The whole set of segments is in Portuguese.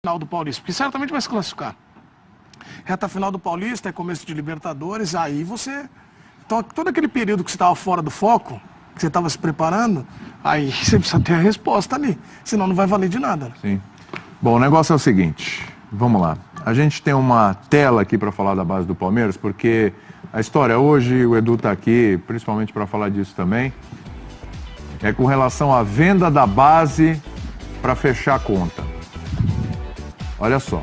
Final do Paulista, porque certamente vai se classificar. Reta final do Paulista, é começo de Libertadores, aí você... Então, todo aquele período que você estava fora do foco, que você estava se preparando, aí você precisa ter a resposta ali, senão não vai valer de nada. Sim. Bom, o negócio é o seguinte, vamos lá. A gente tem uma tela aqui para falar da base do Palmeiras, porque a história hoje, o Edu está aqui, principalmente para falar disso também, é com relação à venda da base para fechar a conta. Olha só.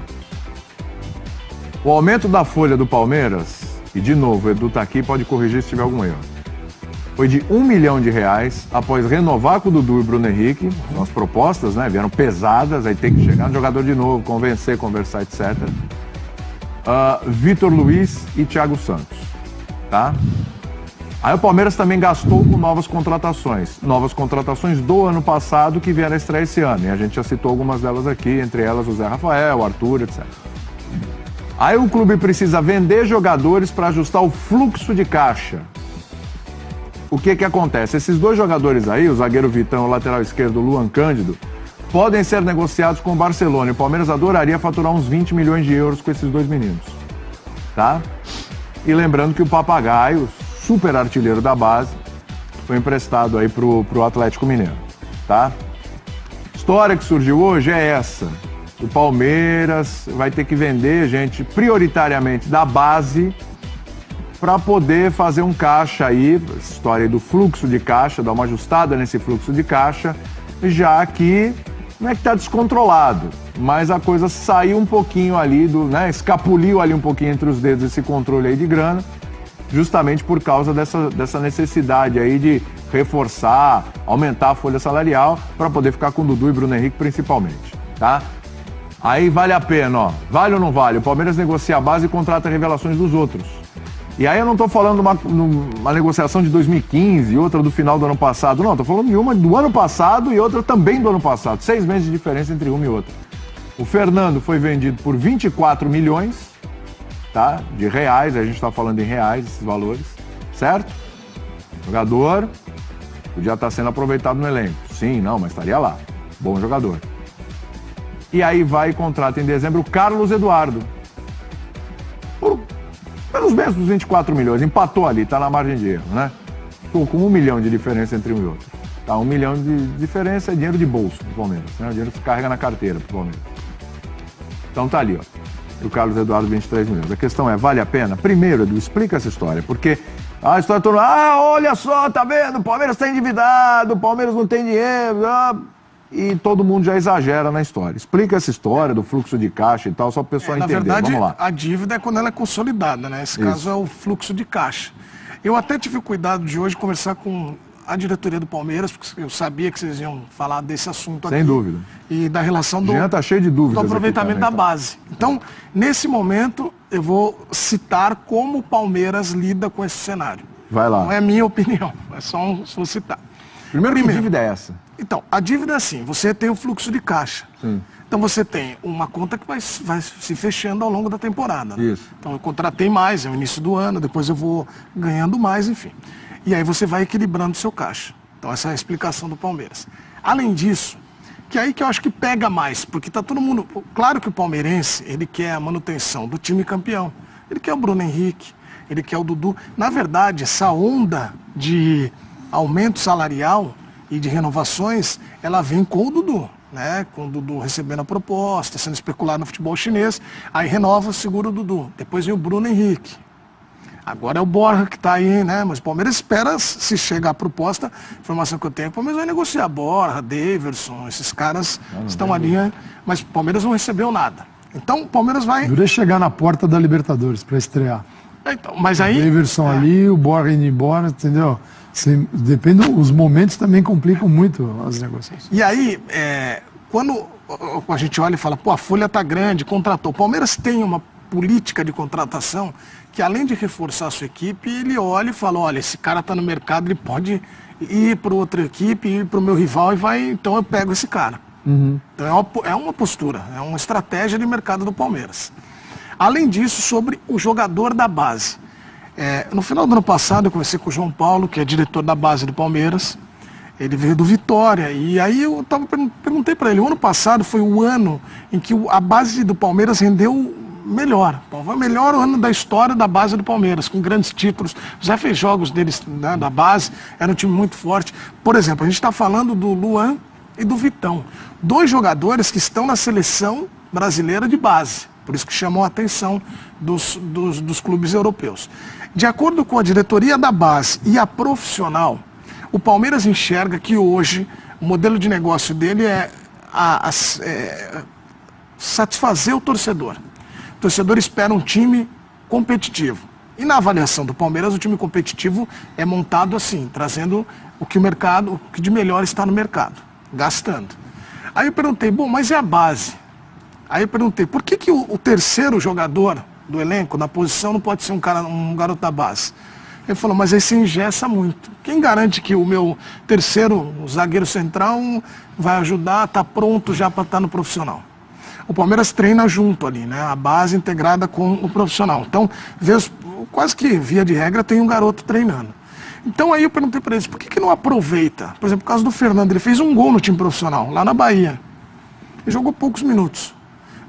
O aumento da folha do Palmeiras, e de novo, o Edu está aqui, pode corrigir se tiver algum erro, foi de R$1 milhão após renovar com o Dudu e Bruno Henrique. São as propostas, né? Vieram pesadas, aí tem que chegar no jogador de novo, convencer, conversar, etc. Vitor Luiz e Thiago Santos, tá? Aí o Palmeiras também gastou com novas contratações do ano passado que vieram a estrear esse ano. E a gente já citou algumas delas aqui, entre elas o Zé Rafael, o Arthur, etc. Aí o clube precisa vender jogadores para ajustar o fluxo de caixa. O que acontece? Esses dois jogadores aí, o zagueiro Vitão e o lateral esquerdo Luan Cândido, podem ser negociados com o Barcelona. E o Palmeiras adoraria faturar uns 20 milhões de euros com esses dois meninos, tá? E lembrando que o Papagaio, super artilheiro da base, foi emprestado aí pro Atlético Mineiro, tá? História que surgiu hoje é essa. O Palmeiras vai ter que vender gente prioritariamente da base para poder fazer um caixa aí, essa história aí do fluxo de caixa, dar uma ajustada nesse fluxo de caixa, já que não é que está descontrolado, mas a coisa saiu um pouquinho ali, escapuliu ali um pouquinho entre os dedos esse controle aí de grana, justamente por causa dessa necessidade aí de reforçar, aumentar a folha salarial para poder ficar com o Dudu e Bruno Henrique principalmente, tá? Aí vale a pena, ó. Vale ou não vale? O Palmeiras negocia a base e contrata revelações dos outros. E aí eu não estou falando uma negociação de 2015 e outra do final do ano passado, não. Estou falando de uma do ano passado e outra também do ano passado. 6 meses de diferença entre uma e outra. O Fernando foi vendido por 24 milhões, tá? De reais, a gente está falando em reais, esses valores, certo? Jogador, podia estar sendo aproveitado no elenco. Sim, não, mas estaria lá. Bom jogador. E aí vai e contrata em dezembro o Carlos Eduardo. Pelos mesmos 24 milhões, empatou ali, tá na margem de erro, né? Ficou com 1 milhão de diferença entre um e outro. Tá, 1 milhão de diferença é dinheiro de bolso pro Palmeiras, né? O dinheiro se carrega na carteira pro Palmeiras. Então tá ali, ó. O Carlos Eduardo, 23 milhões. A questão é, vale a pena? Primeiro, Edu, explica essa história, porque a história toda, olha só, tá vendo? O Palmeiras tá endividado, o Palmeiras não tem dinheiro, e todo mundo já exagera na história. Explica essa história do fluxo de caixa e tal, só para o pessoal entender. Na verdade, vamos lá. A dívida é quando ela é consolidada, né? Esse caso é o fluxo de caixa. Eu até tive o cuidado de hoje conversar com a diretoria do Palmeiras, porque eu sabia que vocês iam falar desse assunto aqui. Sem dúvida. E da relação do, tá cheio de dúvidas do aproveitamento aqui também, da base. Então, nesse momento, eu vou citar como o Palmeiras lida com esse cenário. Vai lá. Não é minha opinião, é só vou citar. Primeiro, que dívida é essa? Então, a dívida é assim, você tem o fluxo de caixa. Sim. Então você tem uma conta que vai se fechando ao longo da temporada. Né? Isso. Então eu contratei mais, é o início do ano, depois eu vou ganhando mais, enfim. E aí você vai equilibrando o seu caixa. Então essa é a explicação do Palmeiras. Além disso, que é aí que eu acho que pega mais, porque tá todo mundo... Claro que o palmeirense, ele quer a manutenção do time campeão. Ele quer o Bruno Henrique, ele quer o Dudu. Na verdade, essa onda de aumento salarial e de renovações, ela vem com o Dudu, né? Com o Dudu recebendo a proposta, sendo especulado no futebol chinês, aí renova, segura o Dudu. Depois vem o Bruno Henrique. Agora é o Borja que está aí, né? Mas o Palmeiras espera, se chegar a proposta, informação que eu tenho, o Palmeiras vai negociar Borja, Daverson, esses caras estão ali, mas o Palmeiras não recebeu nada. Então o Palmeiras vai... Dura chegar na porta da Libertadores para estrear. Então, mas aí... O Daverson ali, o Borja indo embora, entendeu? Depende, os momentos também complicam muito as negociações. E aí, quando a gente olha e fala, pô, a folha tá grande, contratou. O Palmeiras tem uma política de contratação que, além de reforçar a sua equipe, ele olha e fala, olha, esse cara tá no mercado, ele pode ir para outra equipe, ir para o meu rival e vai, então eu pego esse cara. Uhum. Então é uma postura, é uma estratégia de mercado do Palmeiras. Além disso, sobre o jogador da base. No final do ano passado, eu conversei com o João Paulo, que é diretor da base do Palmeiras. Ele veio do Vitória. E aí eu perguntei para ele, o ano passado foi o ano em que a base do Palmeiras rendeu melhor. Foi o melhor ano da história da base do Palmeiras, com grandes títulos. Já fez jogos deles, né, da base, era um time muito forte. Por exemplo, a gente está falando do Luan e do Vitão. 2 jogadores que estão na seleção brasileira de base. Por isso que chamou a atenção dos clubes europeus. De acordo com a diretoria da base e a profissional, o Palmeiras enxerga que hoje o modelo de negócio dele é satisfazer o torcedor. O torcedor espera um time competitivo. E na avaliação do Palmeiras, o time competitivo é montado assim, trazendo o que de melhor está no mercado, gastando. Aí eu perguntei, bom, mas e a base? Aí eu perguntei, por que o terceiro jogador do elenco, na posição, não pode ser um garoto da base? Ele falou, mas aí se engessa muito. Quem garante que o meu terceiro zagueiro central vai ajudar, está pronto já para estar no profissional? O Palmeiras treina junto ali, né? A base integrada com o profissional. Então, quase que via de regra tem um garoto treinando. Então aí eu perguntei para eles, por que não aproveita? Por exemplo, o caso do Fernando, ele fez um gol no time profissional, lá na Bahia. Ele jogou poucos minutos.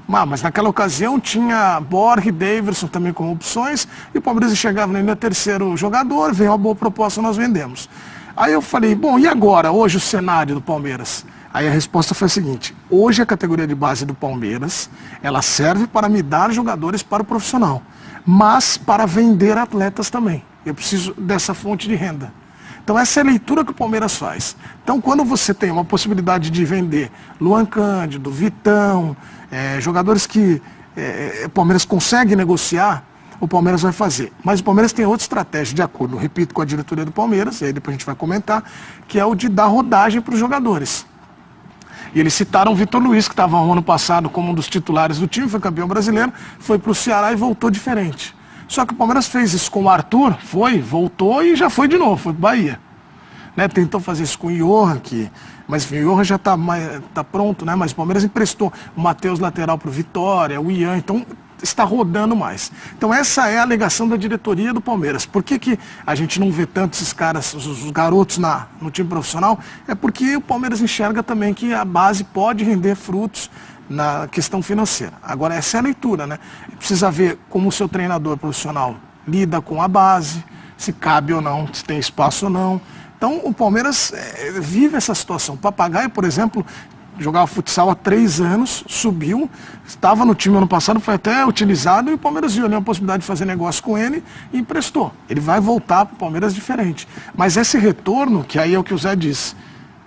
Mas naquela ocasião tinha Borg e Daverson também como opções, e o Palmeiras chegava ainda terceiro jogador, veio uma boa proposta, nós vendemos. Aí eu falei, bom, e agora, hoje o cenário do Palmeiras? Aí a resposta foi a seguinte, hoje a categoria de base do Palmeiras, ela serve para me dar jogadores para o profissional, mas para vender atletas também. Eu preciso dessa fonte de renda. Então essa é a leitura que o Palmeiras faz. Então quando você tem uma possibilidade de vender Luan Cândido, Vitão, jogadores que o Palmeiras consegue negociar, o Palmeiras vai fazer. Mas o Palmeiras tem outra estratégia, de acordo, repito, com a diretoria do Palmeiras, e aí depois a gente vai comentar, que é o de dar rodagem para os jogadores. E eles citaram o Vitor Luiz, que estava no ano passado como um dos titulares do time, foi campeão brasileiro, foi para o Ceará e voltou diferente. Só que o Palmeiras fez isso com o Arthur, voltou e já foi de novo, foi para o Bahia. Né, tentou fazer isso com o Johan, mas enfim, o Johan já está pronto, né, mas o Palmeiras emprestou o Matheus lateral para o Vitória, o Ian, então está rodando mais. Então essa é a alegação da diretoria do Palmeiras. Por que a gente não vê tanto esses caras, os garotos no time profissional? É porque o Palmeiras enxerga também que a base pode render frutos na questão financeira. Agora essa é a leitura, né? Precisa ver como o seu treinador profissional lida com a base, se cabe ou não, se tem espaço ou não. Então o Palmeiras vive essa situação. O Papagaio, por exemplo, jogava futsal há 3 anos, subiu, estava no time ano passado, foi até utilizado e o Palmeiras viu ali a possibilidade de fazer negócio com ele e emprestou. Ele vai voltar para o Palmeiras diferente. Mas esse retorno, que aí é o que o Zé disse,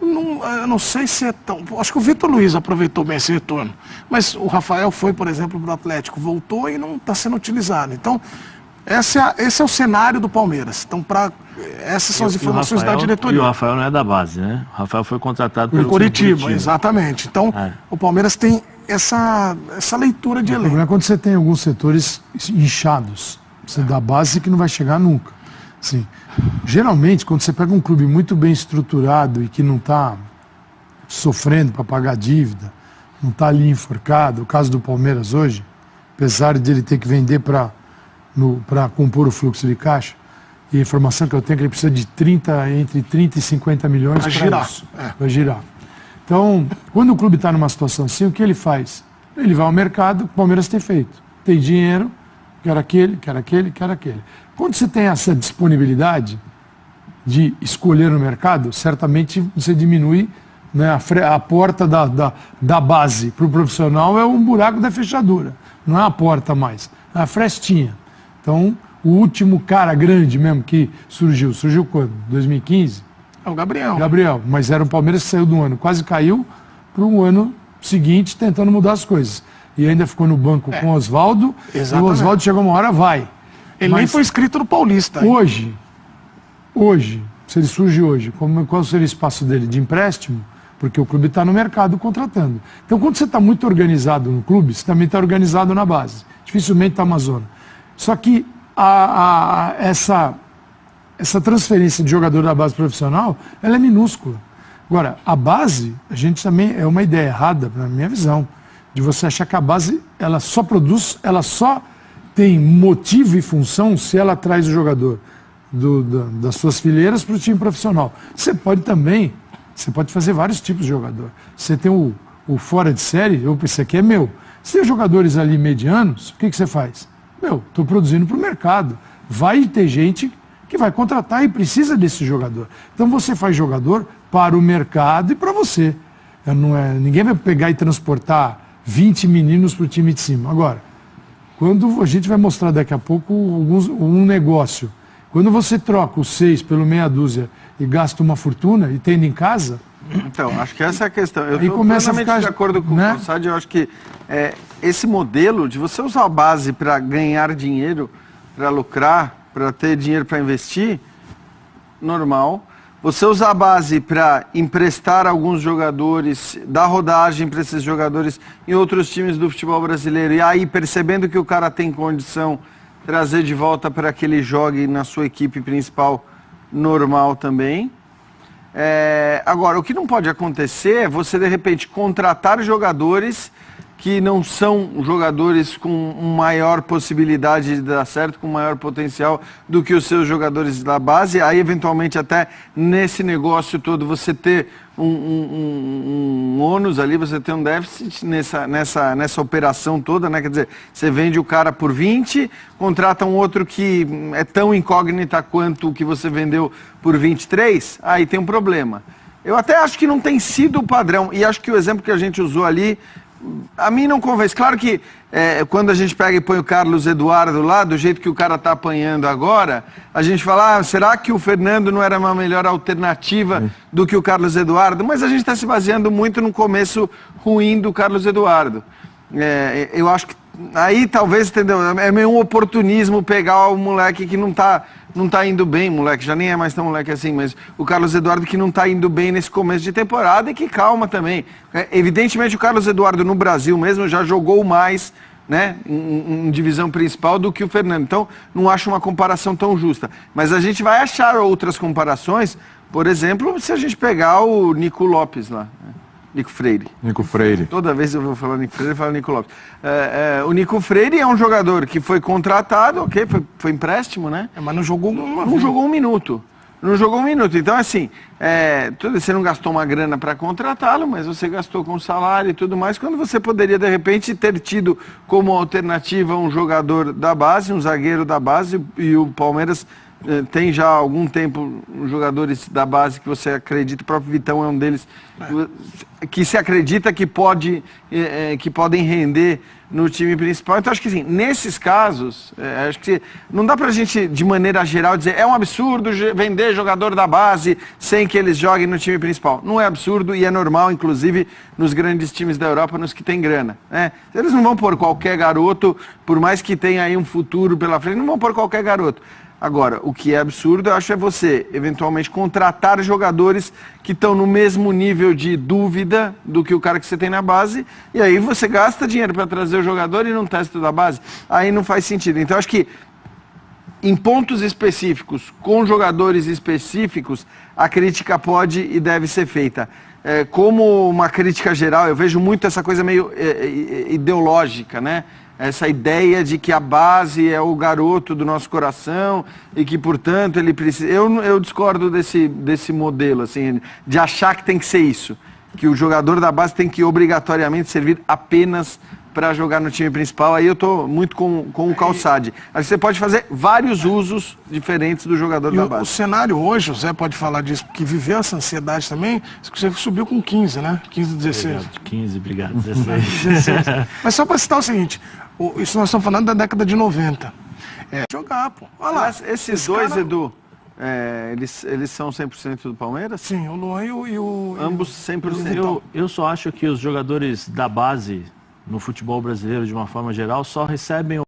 eu não sei se é tão... Acho que o Vitor Luiz aproveitou bem esse retorno. Mas o Rafael foi, por exemplo, para o Atlético, voltou e não está sendo utilizado. Então, esse é o cenário do Palmeiras. Então, essas são as informações da diretoria. E o Rafael não é da base, né? O Rafael foi contratado pelo Curitiba, exatamente. Então, o Palmeiras tem essa leitura de elenco. O problema é quando você tem alguns setores inchados. Você dá base que não vai chegar nunca. Sim. Geralmente, quando você pega um clube muito bem estruturado e que não está sofrendo para pagar dívida, não está ali enforcado, o caso do Palmeiras hoje, apesar de ele ter que vender para compor o fluxo de caixa, e a informação que eu tenho é que ele precisa de entre 30 e 50 milhões para girar. Para girar. Então, quando o clube está numa situação assim, o que ele faz? Ele vai ao mercado, o Palmeiras tem feito. Tem dinheiro, quer aquele. Quando você tem essa disponibilidade de escolher no mercado, certamente você diminui, né, a porta da base para o profissional é um buraco da fechadura, não é a porta mais, é a frestinha. Então, o último cara grande mesmo que surgiu quando? 2015? É o Gabriel. Gabriel, mas era um Palmeiras que saiu do ano, quase caiu para um ano seguinte tentando mudar as coisas. E ainda ficou no banco com o Oswaldo, e o Oswaldo chegou uma hora, vai. Ele nem foi inscrito no Paulista. Hoje, se ele surge hoje, qual seria o espaço dele? De empréstimo? Porque o clube está no mercado contratando. Então, quando você está muito organizado no clube, você também está organizado na base. Dificilmente está uma zona. Só que essa transferência de jogador da base profissional, ela é minúscula. Agora, a base, a gente também, é uma ideia errada, na minha visão, de você achar que a base, ela só tem motivo e função se ela traz o jogador das suas fileiras para o time profissional. Você pode também Você pode fazer vários tipos de jogador. Você tem o fora de série, esse aqui é meu. Se tem jogadores ali medianos, o que você faz? Estou produzindo para o mercado. Vai ter gente que vai contratar e precisa desse jogador. Então você faz jogador para o mercado e para você. Ninguém vai pegar e transportar 20 meninos para o time de cima. Agora, quando a gente vai mostrar daqui a pouco um negócio, quando você troca os 6 pelo meia dúzia e gasta uma fortuna e tendo em casa... Então, acho que essa é a questão. Eu estou começa a plenamente ficar, de acordo com né? o Calçade. Eu acho que esse modelo de você usar a base para ganhar dinheiro, para lucrar, para ter dinheiro para investir, normal. Você usar a base para emprestar alguns jogadores, dar rodagem para esses jogadores em outros times do futebol brasileiro, e aí, percebendo que o cara tem condição, trazer de volta para que ele jogue na sua equipe principal, normal também. Agora, o que não pode acontecer é você, de repente, contratar jogadores que não são jogadores com maior possibilidade de dar certo, com maior potencial do que os seus jogadores da base. Aí, eventualmente, até nesse negócio todo, você ter um ônus ali, você ter um déficit nessa operação toda, né? Quer dizer, você vende o cara por 20, contrata um outro que é tão incógnita quanto o que você vendeu por 23, aí tem um problema. Eu até acho que não tem sido o padrão, e acho que o exemplo que a gente usou ali, a mim não convence. Claro que quando a gente pega e põe o Carlos Eduardo lá, do jeito que o cara está apanhando agora, a gente fala, será que o Fernando não era uma melhor alternativa do que o Carlos Eduardo? Mas a gente está se baseando muito no começo ruim do Carlos Eduardo. Eu acho que aí talvez, entendeu, é meio um oportunismo pegar o moleque que não tá indo bem, moleque, já nem é mais tão moleque assim, mas o Carlos Eduardo que não está indo bem nesse começo de temporada e que calma também. Evidentemente o Carlos Eduardo no Brasil mesmo já jogou mais, né, em divisão principal do que o Fernando, então não acho uma comparação tão justa. Mas a gente vai achar outras comparações, por exemplo, se a gente pegar o Nico Lopes lá, Nico Freire. Nico Freire. Toda vez eu vou falar Nico Freire, eu falo Nico Lopes. O Nico Freire é um jogador que foi contratado, ok, foi empréstimo, né? Mas não jogou Não jogou um minuto. Não jogou um minuto. Então, assim, você não gastou uma grana para contratá-lo, mas você gastou com salário e tudo mais, quando você poderia, de repente, ter tido como alternativa um jogador da base, um zagueiro da base, e o Palmeiras tem já há algum tempo jogadores da base que você acredita, o próprio Vitão é um deles, que se acredita que podem render no time principal. Então acho que assim, nesses casos, acho que não dá pra gente de maneira geral dizer é um absurdo vender jogador da base sem que eles joguem no time principal. Não é absurdo e é normal, inclusive nos grandes times da Europa, nos que tem grana, né? Eles não vão pôr qualquer garoto, por mais que tenha aí um futuro pela frente, não vão pôr qualquer garoto. Agora, o que é absurdo, eu acho, é você, eventualmente, contratar jogadores que estão no mesmo nível de dúvida do que o cara que você tem na base, e aí você gasta dinheiro para trazer o jogador e não testa da base. Aí não faz sentido. Então, acho que em pontos específicos, com jogadores específicos, a crítica pode e deve ser feita. Como uma crítica geral, eu vejo muito essa coisa meio ideológica, né? Essa ideia de que a base é o garoto do nosso coração e que, portanto, ele precisa... Eu discordo desse modelo, assim, de achar que tem que ser isso, que o jogador da base tem que obrigatoriamente servir apenas para jogar no time principal. Aí eu estou muito com o Calçade. Acho que você pode fazer vários usos diferentes do jogador da base. O cenário hoje, o Zé pode falar disso, porque viveu essa ansiedade também, você subiu com 15, né? 15, 16. Obrigado, 15, obrigado, 16. 16. Mas só para citar o seguinte, isso nós estamos falando da década de 90. Jogar, pô. Olha lá. Esses dois, cara... Edu, eles são 100% do Palmeiras? Sim, o Luan e o... Ambos 100%. Eu só acho que os jogadores da base no futebol brasileiro, de uma forma geral, só recebem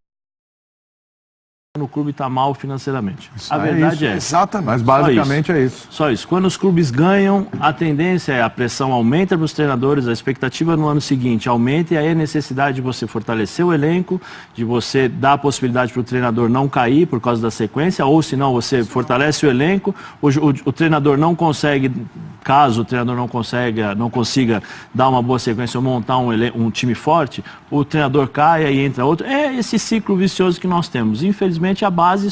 no clube está mal financeiramente. A verdade é exatamente. Mas basicamente é isso. Só isso. Quando os clubes ganham, a tendência é a pressão aumenta para os treinadores, a expectativa no ano seguinte aumenta e aí a necessidade de você fortalecer o elenco, de você dar a possibilidade para o treinador não cair por causa da sequência, ou se não, você fortalece o elenco, o treinador não consegue, caso o treinador não consiga dar uma boa sequência ou montar um time forte, o treinador cai e entra outro. É esse ciclo vicioso que nós temos. Infelizmente, infelizmente a base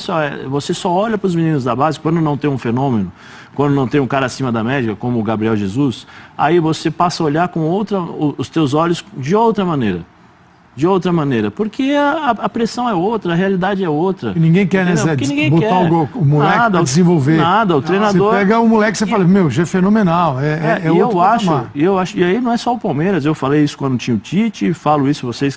você só olha para os meninos da base quando não tem um fenômeno, quando não tem um cara acima da média, como o Gabriel Jesus, aí você passa a olhar com os teus olhos de outra maneira. De outra maneira, porque a pressão é outra, a realidade é outra. E ninguém quer, né, Zé? Botar o moleque para desenvolver. Nada, o treinador... Você pega o moleque e você fala, meu, já é fenomenal, eu acho, e aí não é só o Palmeiras, eu falei isso quando tinha o Tite, falo isso, vocês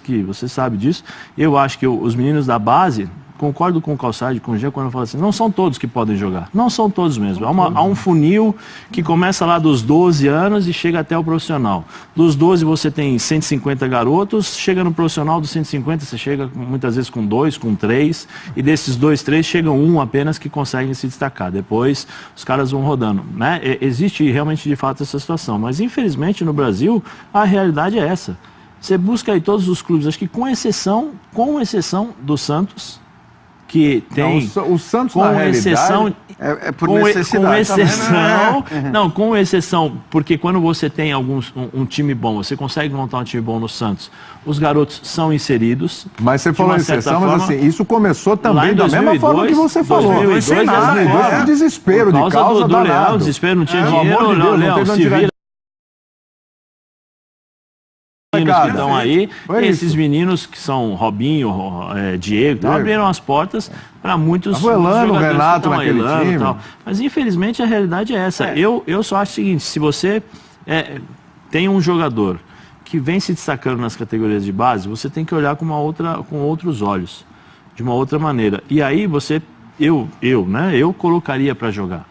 sabem disso, eu acho que os meninos da base... Concordo com o Calçade, com o Jean, quando eu falo assim, não são todos que podem jogar. Não são todos mesmo. Há um funil que começa lá dos 12 anos e chega até o profissional. Dos 12 você tem 150 garotos, chega no profissional dos 150, você chega muitas vezes com 2, com 3, e desses 2, 3 chegam um apenas que conseguem se destacar. Depois os caras vão rodando. Né? Existe realmente de fato essa situação, mas infelizmente no Brasil a realidade é essa. Você busca aí todos os clubes, acho que com exceção do Santos, que tem... Não, o Santos, com na exceção, realidade... É por necessidade. Com exceção... Não, com exceção, porque quando você tem um time bom, você consegue montar um time bom no Santos, os garotos são inseridos... Mas você falou exceção, mas assim, isso começou também da 2002, mesma forma que você falou. 2002, desespero, de causa do danado. Leão, desespero, não tinha Pelo dinheiro, amor de Deus, Leão, não se vira... Que estão aí, esses meninos que são Robinho, Diego, abriram as portas para muitos jogadores Renato que naquele estão aí, time. Mas infelizmente a realidade é essa. Eu só acho o seguinte, se você tem um jogador que vem se destacando nas categorias de base, você tem que olhar com outros olhos, de uma outra maneira. E aí eu colocaria para jogar.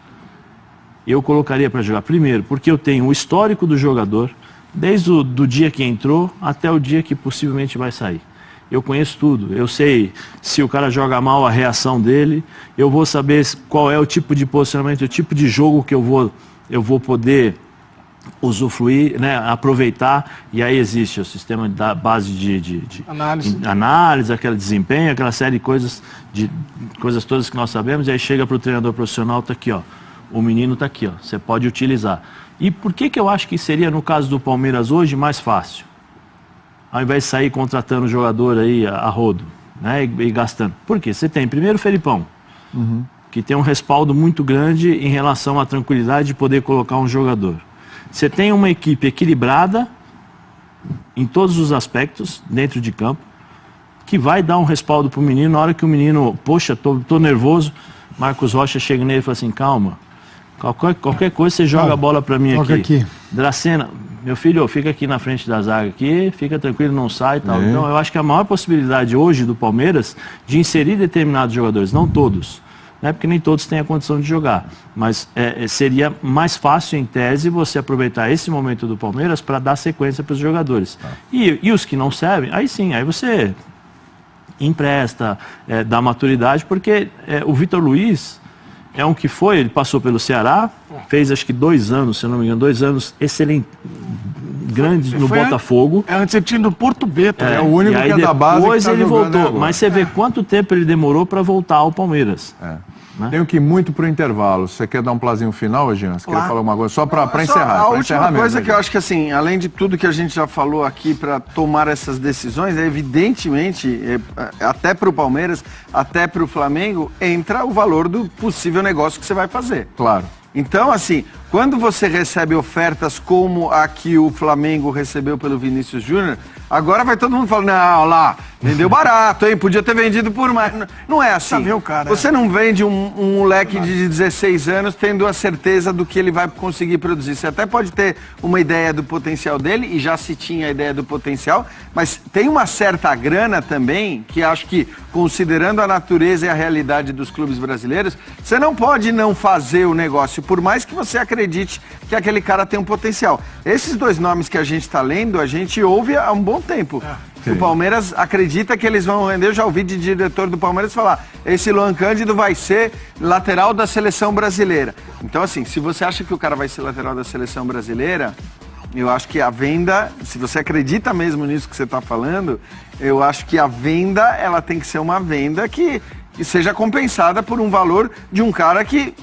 Eu colocaria para jogar primeiro, porque eu tenho o histórico do jogador, desde o dia que entrou até o dia que possivelmente vai sair. Eu conheço tudo, eu sei se o cara joga mal, a reação dele, eu vou saber qual é o tipo de posicionamento, o tipo de jogo que eu vou poder usufruir, né, aproveitar, e aí existe o sistema da base de análise, aquele desempenho, aquela série de coisas todas que nós sabemos, e aí chega para o treinador profissional, tá aqui, ó, o menino tá aqui, ó, você pode utilizar. E por que eu acho que seria, no caso do Palmeiras hoje, mais fácil? Ao invés de sair contratando jogador aí a rodo, né, e gastando. Por quê? Você tem primeiro o Felipão, que tem um respaldo muito grande em relação à tranquilidade de poder colocar um jogador. Você tem uma equipe equilibrada em todos os aspectos, dentro de campo, que vai dar um respaldo para o menino. Na hora que o menino, poxa, tô nervoso, Marcos Rocha chega nele e fala assim, calma, qualquer coisa você joga a bola para mim aqui. Dracena, meu filho, fica aqui na frente da zaga aqui, fica tranquilo, não sai e tal. Então eu acho que a maior possibilidade hoje do Palmeiras de inserir determinados jogadores, não todos, né, porque nem todos têm a condição de jogar, mas seria mais fácil, em tese, você aproveitar esse momento do Palmeiras para dar sequência para os jogadores. E os que não servem, aí sim, aí você empresta, dá maturidade, porque o Vitor Luiz é um que ele passou pelo Ceará, fez acho que 2 anos, se eu não me engano, 2 anos excelente, grandes no Botafogo. Antes ele tinha do Porto Beta, é o único que é da base. Depois ele voltou, agora. mas você vê quanto tempo ele demorou para voltar ao Palmeiras. Né? Tenho que ir muito pro intervalo. Você quer dar um plazinho final, Jean? Você quer falar alguma coisa? Só para encerrar. A última coisa mesmo, que eu acho que, assim, além de tudo que a gente já falou aqui para tomar essas decisões, evidentemente, até para o Palmeiras, até para o Flamengo, entra o valor do possível negócio que você vai fazer. Claro. Então, assim, quando você recebe ofertas como a que o Flamengo recebeu pelo Vinícius Júnior, agora vai todo mundo falando, não, lá, vendeu barato, hein? Podia ter vendido por mais. Não é assim. Você não vende um moleque de 16 anos tendo a certeza do que ele vai conseguir produzir. Você até pode ter uma ideia do potencial dele, e já se tinha a ideia do potencial, mas tem uma certa grana também, que acho que, considerando a natureza e a realidade dos clubes brasileiros, você não pode não fazer o negócio, por mais que você acredite que aquele cara tem um potencial. Esses 2 nomes que a gente está lendo, a gente ouve há um bom tempo. O Palmeiras acredita que eles vão render. Eu já ouvi de diretor do Palmeiras falar, esse Luan Cândido vai ser lateral da seleção brasileira. Então, assim, se você acha que o cara vai ser lateral da seleção brasileira, eu acho que a venda, se você acredita mesmo nisso que você está falando, eu acho que a venda, ela tem que ser uma venda que seja compensada por um valor de um cara que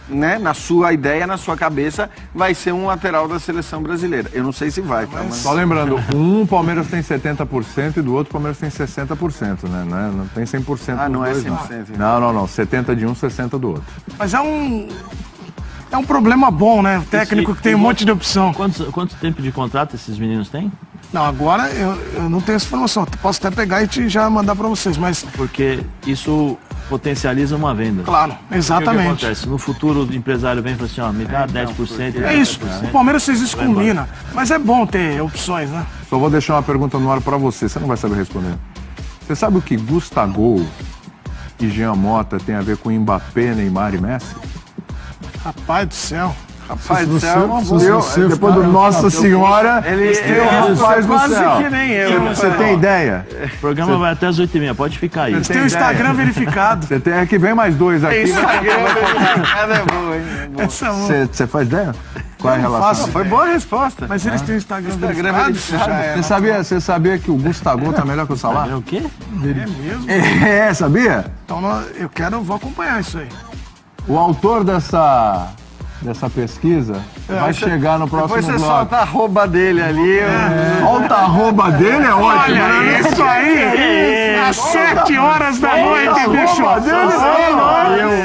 né, na sua ideia, na sua cabeça, vai ser um lateral da seleção brasileira. Eu não sei se vai, tá? Mas... Só lembrando, um Palmeiras tem 70% e do outro Palmeiras tem 60%, né? Não tem 100%. Ah, não é dos dois, 100%. Não. 70 de um, 60 do outro. Mas é um problema bom, né? O técnico que tem um monte de opção. Quanto tempo de contrato esses meninos têm? Não, agora eu não tenho essa informação. Posso até pegar e já mandar para vocês, mas... Porque isso potencializa uma venda. Claro, O que exatamente. acontece? No futuro o empresário vem e fala assim, ó, me dá 10%. É isso. O Palmeiras fez isso com o Mina. Mas é bom ter opções, né? Só vou deixar uma pergunta no ar pra você, você não vai saber responder. Você sabe o que Gustavo e Jean Mota tem a ver com Mbappé, Neymar e Messi? Rapaz do céu. Rapaz do você- céu, é uma se boa. você- Depois do Nossa Senhora, Ele rapaz do quase céu. que nem eu. Você tem ideia? O programa vai até as 8h30, pode ficar aí. Você Tem o ideia? Instagram verificado. Você tem aqui, vem mais dois aqui. Instagram verificado é boa, hein? É boa. Essa é uma- Você faz ideia? Qual é a não relação? faço. Foi boa a resposta. Mas eles têm o Instagram Instagram verificado? verificado. Já é. Você sabia que o Gustavo tá melhor que o É Salah? o quê? É mesmo? É, sabia? Então vou acompanhar isso aí. O autor dessa pesquisa vai chegar no próximo Depois você bloco. solta a arroba dele ali. Olha o arroba dele, é ótimo. Olha né? isso aí! Às 7 horas da noite, bicho! Arroba dele,